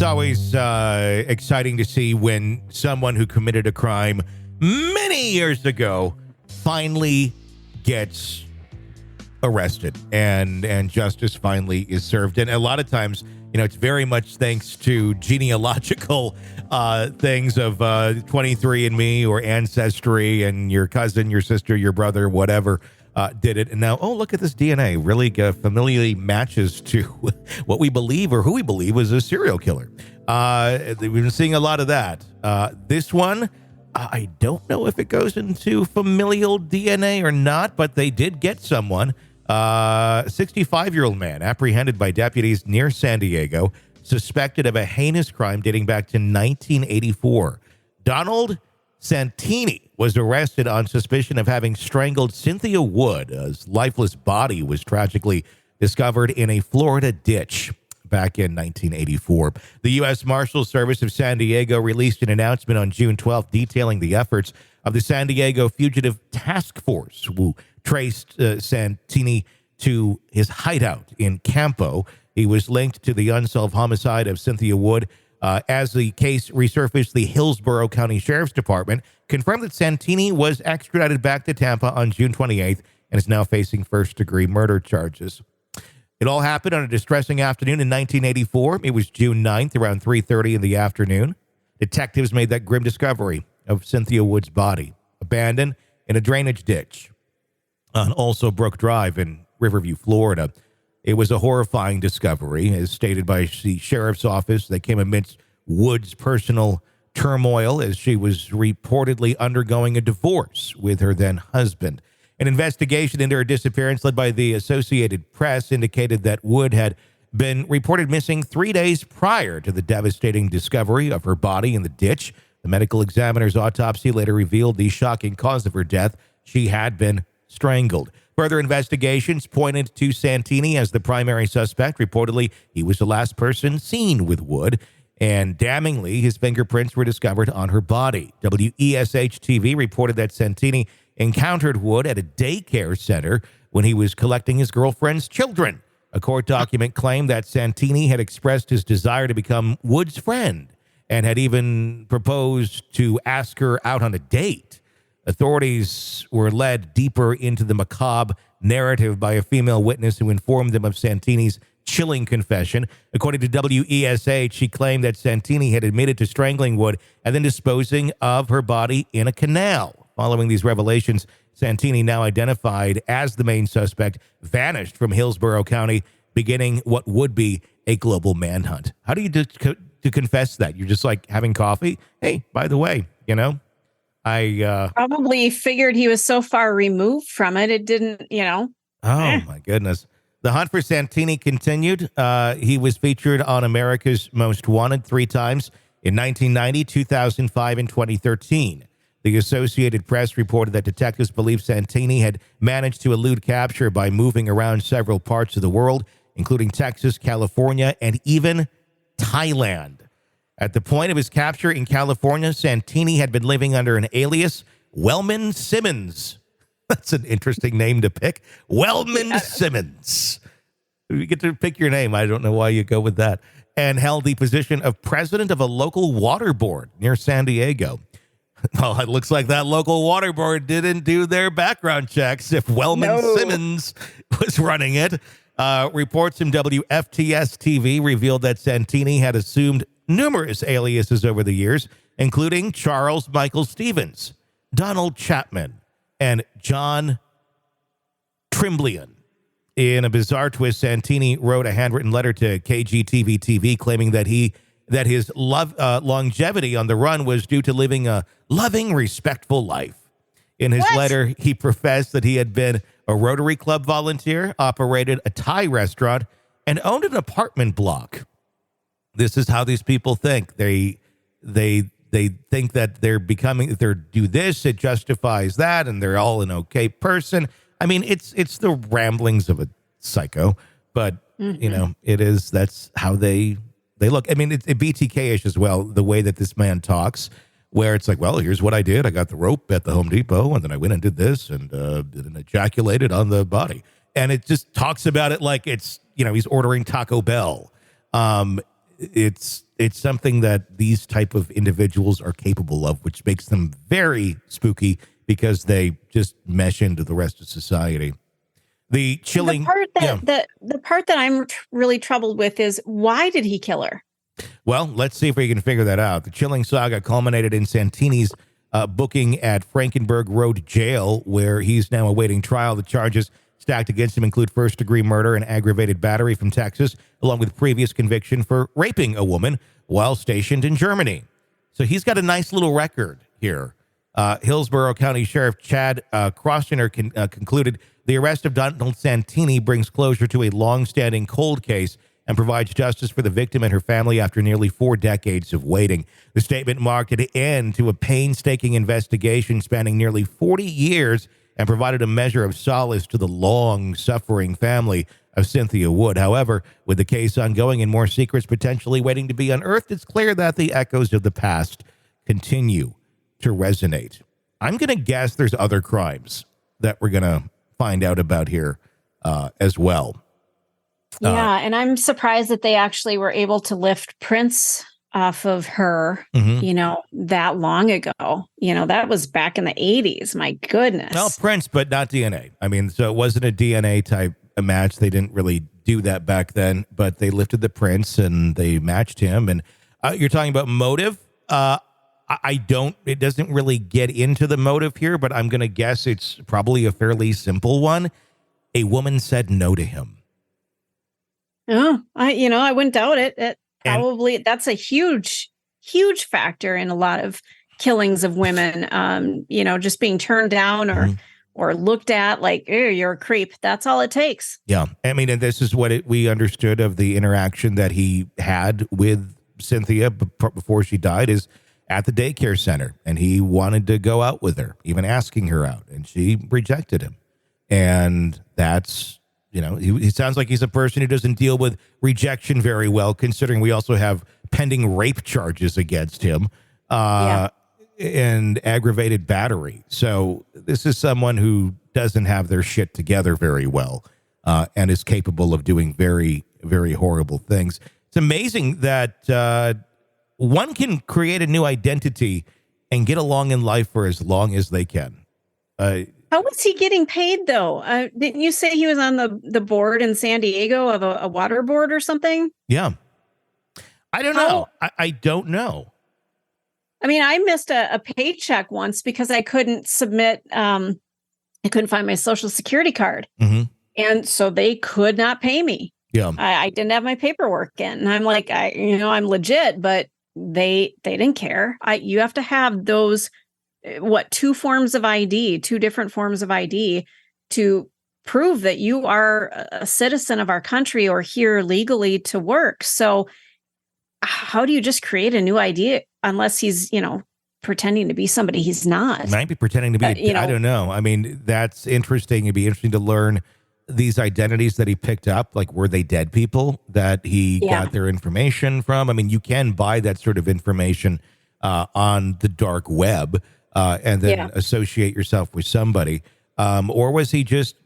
It's always exciting to see when someone who committed a crime many years ago finally gets arrested and justice finally is served. And a lot of times, you know, it's very much thanks to genealogical things of 23andMe or Ancestry, and your cousin, your sister, your brother, whatever did it. And now, oh, look at this DNA. Really familiarly matches to what we believe or who we believe was a serial killer. We've been seeing a lot of that. This one, I don't know if it goes into familial DNA or not, but they did get someone. 65-year-old man apprehended by deputies near San Diego, suspected of a heinous crime dating back to 1984. Donald Santini was arrested on suspicion of having strangled Cynthia Wood. His lifeless body was tragically discovered in a Florida ditch back in 1984. The U.S. Marshals Service of San Diego released an announcement on June 12th detailing the efforts of the San Diego Fugitive Task Force, who traced Santini to his hideout in Campo. He was linked to the unsolved homicide of Cynthia Wood. As the case resurfaced, the Hillsborough County Sheriff's Department confirmed that Santini was extradited back to Tampa on June 28th and is now facing first-degree murder charges. It all happened on a distressing afternoon in 1984. It was June 9th, around 3:30 in the afternoon. Detectives made that grim discovery of Cynthia Wood's body, abandoned in a drainage ditch on Also Brook Drive in Riverview, Florida. It was a horrifying discovery, as stated by the sheriff's office. They came amidst Wood's personal turmoil as she was reportedly undergoing a divorce with her then husband. An investigation into her disappearance led by the Associated Press indicated that Wood had been reported missing 3 days prior to the devastating discovery of her body in the ditch. The medical examiner's autopsy later revealed the shocking cause of her death. She had been strangled. Further investigations pointed to Santini as the primary suspect. Reportedly, he was the last person seen with Wood, and damningly, his fingerprints were discovered on her body. WESH-TV reported that Santini encountered Wood at a daycare center when he was collecting his girlfriend's children. A court document claimed that Santini had expressed his desire to become Wood's friend and had even proposed to ask her out on a date. Authorities were led deeper into the macabre narrative by a female witness who informed them of Santini's chilling confession. According to WESH, she claimed that Santini had admitted to strangling Wood and then disposing of her body in a canal. Following these revelations, Santini, now identified as the main suspect, vanished from Hillsborough County, beginning what would be a global manhunt. How do you to confess that? You're just like having coffee? Hey, by the way, you know, I probably figured he was so far removed from it, it didn't, you know. Oh, my goodness. The hunt for Santini continued. He was featured on America's Most Wanted 3 times in 1990, 2005, and 2013. The Associated Press reported that detectives believe Santini had managed to elude capture by moving around several parts of the world, including Texas, California, and even Thailand. At the point of his capture in California, Santini had been living under an alias, Wellman Simmons. That's an interesting name to pick. Wellman Simmons. You get to pick your name. I don't know why you go with that. And held the position of president of a local water board near San Diego. Well, it looks like that local water board didn't do their background checks if Wellman Simmons was running it. Reports from WFTS-TV revealed that Santini had assumed numerous aliases over the years, including Charles Michael Stevens, Donald Chapman, and John Trimblian. In a bizarre twist, Santini wrote a handwritten letter to KGTV-TV claiming that his longevity on the run was due to living a loving, respectful life. In his letter, he professed that he had been a Rotary Club volunteer, operated a Thai restaurant, and owned an apartment block. This is how these people think. They think that if they do this, it justifies that, and they're all an okay person. I mean, it's the ramblings of a psycho, but you know, that's how they look. I mean, it's BTK-ish as well, the way that this man talks, where it's like, well, here's what I did. I got the rope at the Home Depot, and then I went and did this, and ejaculated on the body. And it just talks about it like it's, you know, he's ordering Taco Bell. It's it's something that these type of individuals are capable of, which makes them very spooky because they just mesh into the rest of society. The chilling the part that I'm really troubled with is, why did he kill her? Well, let's see if we can figure that out. The chilling saga culminated in Santini's booking at Frankenberg Road Jail, where he's now awaiting trial. The charges stacked against him include first-degree murder and aggravated battery from Texas, along with previous conviction for raping a woman while stationed in Germany. So he's got a nice little record here. Hillsborough County Sheriff Chad Crossiner concluded the arrest of Donald Santini brings closure to a long-standing cold case and provides justice for the victim and her family after nearly 4 decades of waiting. The statement marked an end to a painstaking investigation spanning nearly 40 years and provided a measure of solace to the long-suffering family of Cynthia Wood. However, with the case ongoing and more secrets potentially waiting to be unearthed, it's clear that the echoes of the past continue to resonate. I'm going to guess there's other crimes that we're going to find out about here as well. Yeah, and I'm surprised that they actually were able to lift prints off of her, that long ago. That was back in the 80s. My goodness. Well, prints, but not DNA. I mean, so it wasn't a DNA type match. They didn't really do that back then, but they lifted the prints and they matched him. And you're talking about motive. It doesn't really get into the motive here, but I'm going to guess it's probably a fairly simple one. A woman said no to him. Oh, I wouldn't doubt it. That's a huge factor in a lot of killings of women. Just being turned down or looked at like, you're a creep. That's all it takes. Yeah. I mean, and this is what we understood of the interaction that he had with Cynthia before she died is at the daycare center. And he wanted to go out with her, even asking her out. And she rejected him. And that's, he sounds like he's a person who doesn't deal with rejection very well, considering we also have pending rape charges against him and aggravated battery. So this is someone who doesn't have their shit together very well and is capable of doing very, very horrible things. It's amazing that one can create a new identity and get along in life for as long as they can. How was he getting paid, though? Didn't you say he was on the board in San Diego of a water board or something? Yeah. I don't know. I don't know. I mean, I missed a paycheck once because I couldn't submit. I couldn't find my Social Security card. Mm-hmm. And so they could not pay me. Yeah. I didn't have my paperwork in. And I'm like, I'm legit, but they didn't care. You have to have those. 2 forms of ID, 2 different forms of ID to prove that you are a citizen of our country or here legally to work. So how do you just create a new ID unless he's, pretending to be somebody he's not? He might be pretending to be, I don't know. I mean, that's interesting. It'd be interesting to learn these identities that he picked up. Like, were they dead people that he got their information from? I mean, you can buy that sort of information on the dark web. And then associate yourself with somebody. Or was he just,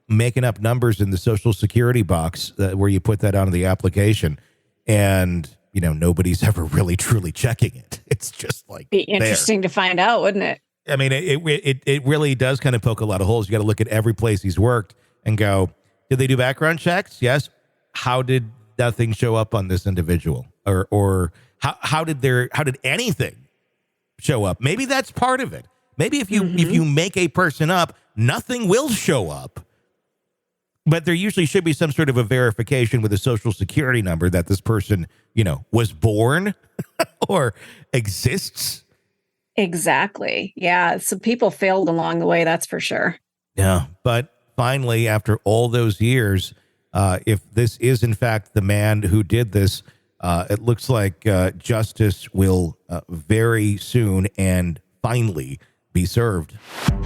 making up numbers in the Social Security box where you put that onto the application and, nobody's ever really truly checking it. It's just like be interesting to find out, wouldn't it? I mean, it really does kind of poke a lot of holes. You got to look at every place he's worked and go, did they do background checks? Yes. How did nothing show up on this individual? Or how did anything show up? Maybe that's part of it. Maybe if you make a person up, nothing will show up. But there usually should be some sort of a verification with a Social Security number that this person, was born or exists. Exactly. Yeah. So people failed along the way, that's for sure. Yeah. But finally, after all those years, if this is in fact the man who did this, it looks like justice will very soon and finally be served.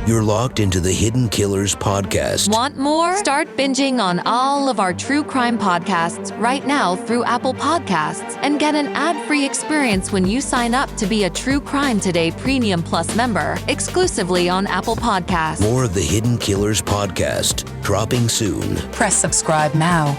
You're locked into the Hidden Killers podcast. Want more? Start binging on all of our true crime podcasts right now through Apple Podcasts and get an ad-free experience when you sign up to be a True Crime Today Premium Plus member exclusively on Apple Podcasts. More of the Hidden Killers podcast dropping soon. Press subscribe now.